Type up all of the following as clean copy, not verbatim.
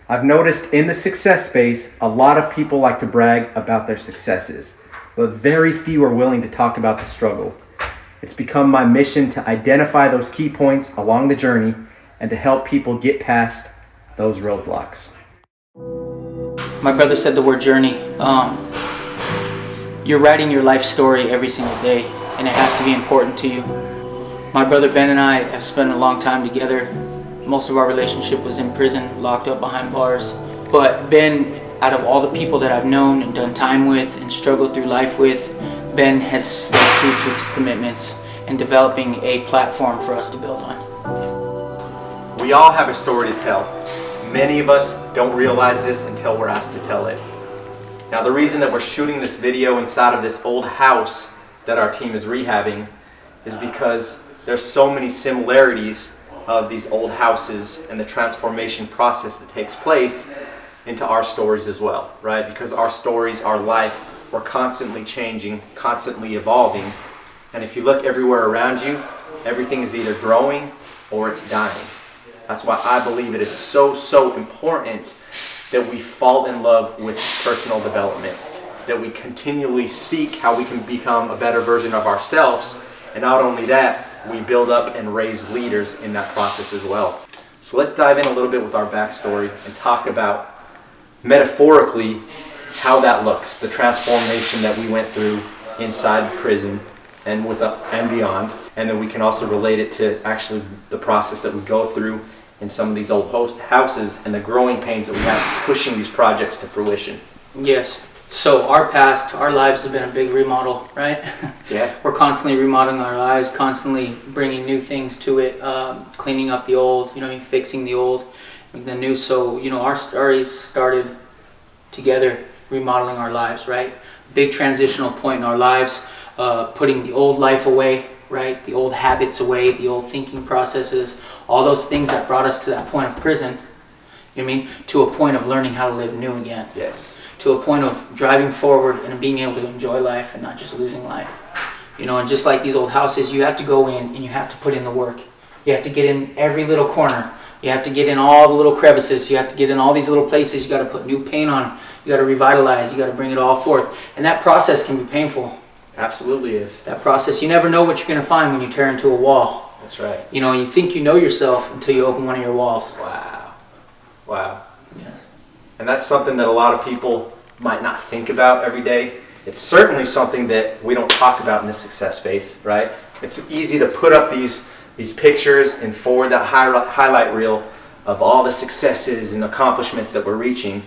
I've noticed in the success space, a lot of people like to brag about their successes, but very few are willing to talk about the struggle. It's become my mission to identify those key points along the journey and to help people get past those roadblocks. My brother said the word journey. You're writing your life story every single day, and it has to be important to you. My brother Ben and I have spent a long time together. Most of our relationship was in prison, locked up behind bars. But Ben, out of all the people that I've known and done time with and struggled through life with, Ben has stayed true to his commitments and developing a platform for us to build on. We all have a story to tell. Many of us don't realize this until we're asked to tell it. Now, the reason that we're shooting this video inside of this old house that our team is rehabbing is because there's so many similarities of these old houses and the transformation process that takes place into our stories as well, right? Because our stories, our life, we're constantly changing, constantly evolving. And if you look everywhere around you, everything is either growing or it's dying. That's why I believe it is so important that we fall in love with personal development, that we continually seek how we can become a better version of ourselves, and not only that, we build up and raise leaders in that process as well. So let's dive in a little bit with our backstory and talk about metaphorically how that looks, the transformation that we went through inside prison and beyond, and then we can also relate it to actually the process that we go through in some of these old houses and the growing pains that we have pushing these projects to fruition. Yes. So our past, our lives have been a big remodel, right? Yeah. We're constantly remodeling our lives, constantly bringing new things to it, cleaning up the old, fixing the old, the new. So, our stories started together, remodeling our lives, right? Big transitional point in our lives, putting the old life away, right? The old habits away, the old thinking processes, all those things that brought us to that point of prison, to a point of learning how to live new again. Yes. To a point of driving forward and being able to enjoy life and not just losing life. And just like these old houses, you have to go in and you have to put in the work. You have to get in every little corner. You have to get in all the little crevices. You have to get in all these little places. You got to put new paint on. You got to revitalize. You got to bring it all forth. And that process can be painful. Absolutely is. That process, you never know what you're going to find when you tear into a wall. That's right. You think you know yourself until you open one of your walls. Wow. Yes. And that's something that a lot of people might not think about every day. It's certainly something that we don't talk about in this success space, right? It's easy to put up these pictures and forward that highlight reel of all the successes and accomplishments that we're reaching,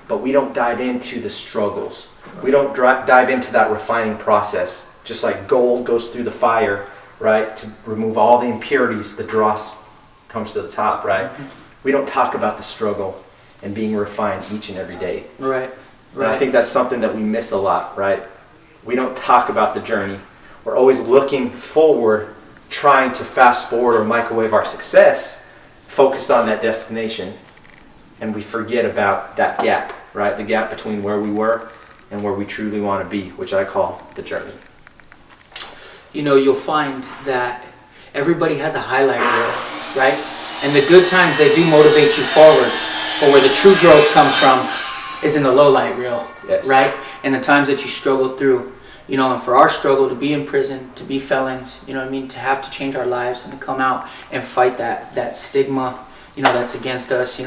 but we don't dive into the struggles. We don't dive into that refining process. Just like gold goes through the fire, right, to remove all the impurities, the dross comes to the top, right? We don't talk about the struggle and being refined each and every day. Right. And I think that's something that we miss a lot, right? We don't talk about the journey. We're always looking forward, trying to fast forward or microwave our success, focused on that destination, and we forget about that gap, right? The gap between where we were and where we truly want to be, which I call the journey. You'll find that everybody has a highlight reel, right? And the good times, they do motivate you forward. But where the true growth comes from is in the low light reel, yes. Right? And the times that you struggle through, and for our struggle to be in prison, to be felons, to have to change our lives and to come out and fight that stigma, that's against us,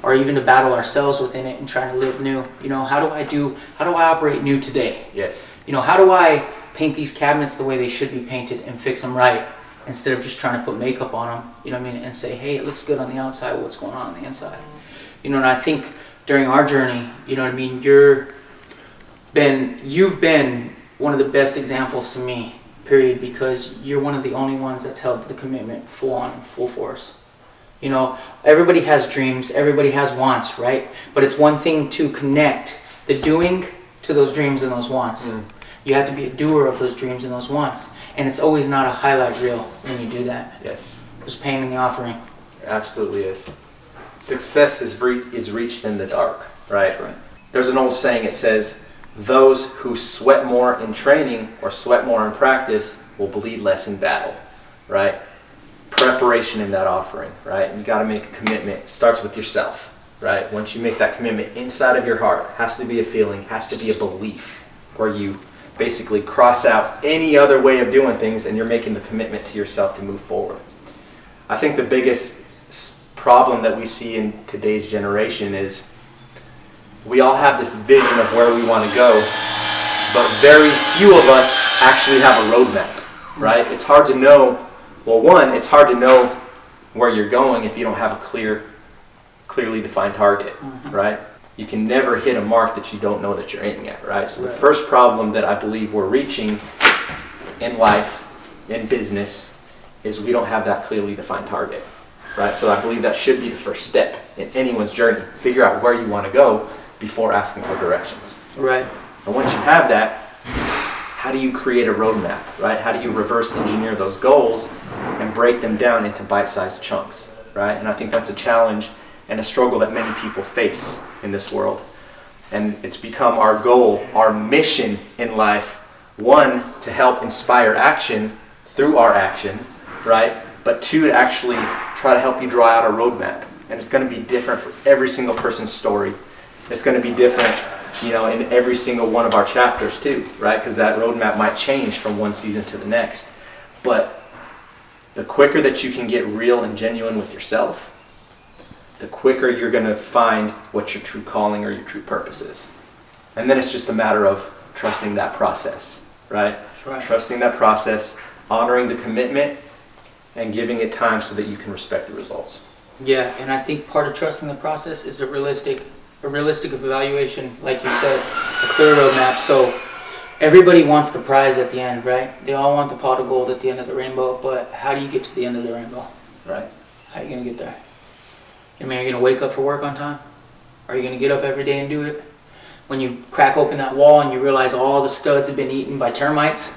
or even to battle ourselves within it and trying to live new. How do I operate new today? Yes. How do I paint these cabinets the way they should be painted and fix them right instead of just trying to put makeup on them, and say, hey, it looks good on the outside, what's going on the inside? And I think during our journey, you've been one of the best examples to me, period, because you're one of the only ones that's held the commitment full on, full force. Everybody has dreams, everybody has wants, right? But it's one thing to connect the doing to those dreams and those wants. You have to be a doer of those dreams and those wants. And it's always not a highlight reel when you do that. Yes. Just paying in the offering. It absolutely is. Success is reached in the dark, right? Right. There's an old saying, it says, those who sweat more in training or sweat more in practice will bleed less in battle, right? Preparation in that offering, right? You got to make a commitment. It starts with yourself, right? Once you make that commitment inside of your heart, has to be a feeling, has to be a belief, where you basically cross out any other way of doing things and you're making the commitment to yourself to move forward. I think the biggest problem that we see in today's generation is we all have this vision of where we want to go, but very few of us actually have a roadmap, right? It's hard to know, well, one, it's hard to know where you're going if you don't have a clearly defined target, right? You can never hit a mark that you don't know that you're aiming at, right? So the first problem that I believe we're reaching in life, in business, is we don't have that clearly defined target, right? So I believe that should be the first step in anyone's journey. Figure out where you want to go before asking for directions. Right. And once you have that, how do you create a roadmap, right? How do you reverse engineer those goals and break them down into bite-sized chunks, right? And I think that's a challenge and a struggle that many people face in this world. And it's become our goal, our mission in life, one, to help inspire action through our action, right? But two, to actually try to help you draw out a roadmap. And it's going to be different for every single person's story. It's going to be different, in every single one of our chapters too, right? Because that roadmap might change from one season to the next. But the quicker that you can get real and genuine with yourself, the quicker you're going to find what your true calling or your true purpose is. And then it's just a matter of trusting that process, right? Trusting that process, honoring the commitment, and giving it time so that you can respect the results. Yeah, and I think part of trusting the process is a realistic evaluation, like you said, a clear roadmap. So everybody wants the prize at the end, right? They all want the pot of gold at the end of the rainbow, but how do you get to the end of the rainbow? Right. How are you going to get there? I mean, are you going to wake up for work on time? Are you going to get up every day and do it? When you crack open that wall and you realize all the studs have been eaten by termites,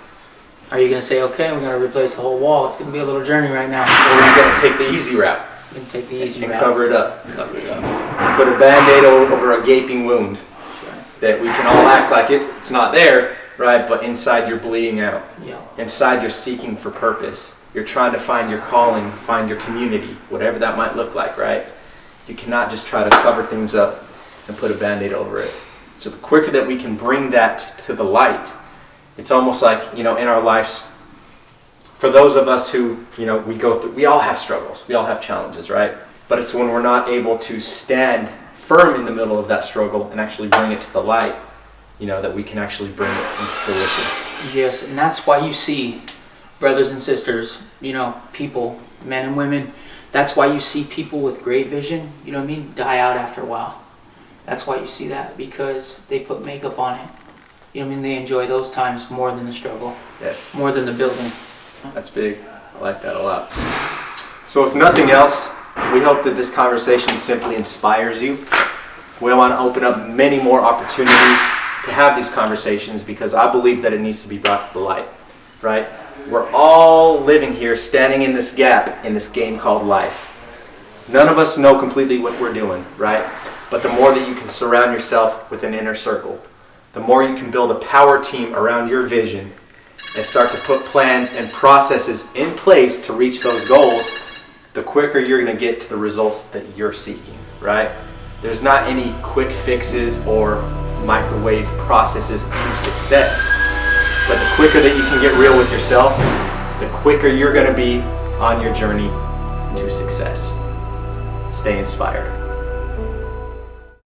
are you going to say, okay, we're going to replace the whole wall? It's going to be a little journey right now. Or are you going to take the easy route? You're going to take the easy route. And cover it up. Cover it up. Put a Band-Aid over a gaping wound. That's right. That we can all act like it's not there, right? But inside you're bleeding out. Yeah. Inside you're seeking for purpose. You're trying to find your calling, find your community, whatever that might look like, right? You cannot just try to cover things up and put a Band-Aid over it. So the quicker that we can bring that to the light, it's almost like, in our lives, for those of us who, we all have struggles, we all have challenges, right? But it's when we're not able to stand firm in the middle of that struggle and actually bring it to the light, that we can actually bring it into fruition. Yes, and that's why you see brothers and sisters, people, men and women, that's why you see people with great vision, die out after a while. That's why you see that, because they put makeup on it. They enjoy those times more than the struggle. Yes. More than the building. That's big. I like that a lot. So if nothing else, we hope that this conversation simply inspires you. We want to open up many more opportunities to have these conversations, because I believe that it needs to be brought to the light, right? We're all living here, standing in this gap in this game called life. None of us know completely what we're doing, right? But the more that you can surround yourself with an inner circle, the more you can build a power team around your vision and start to put plans and processes in place to reach those goals, the quicker you're going to get to the results that you're seeking, right? There's not any quick fixes or microwave processes to success. But the quicker that you can get real with yourself, the quicker you're going to be on your journey to success. Stay inspired.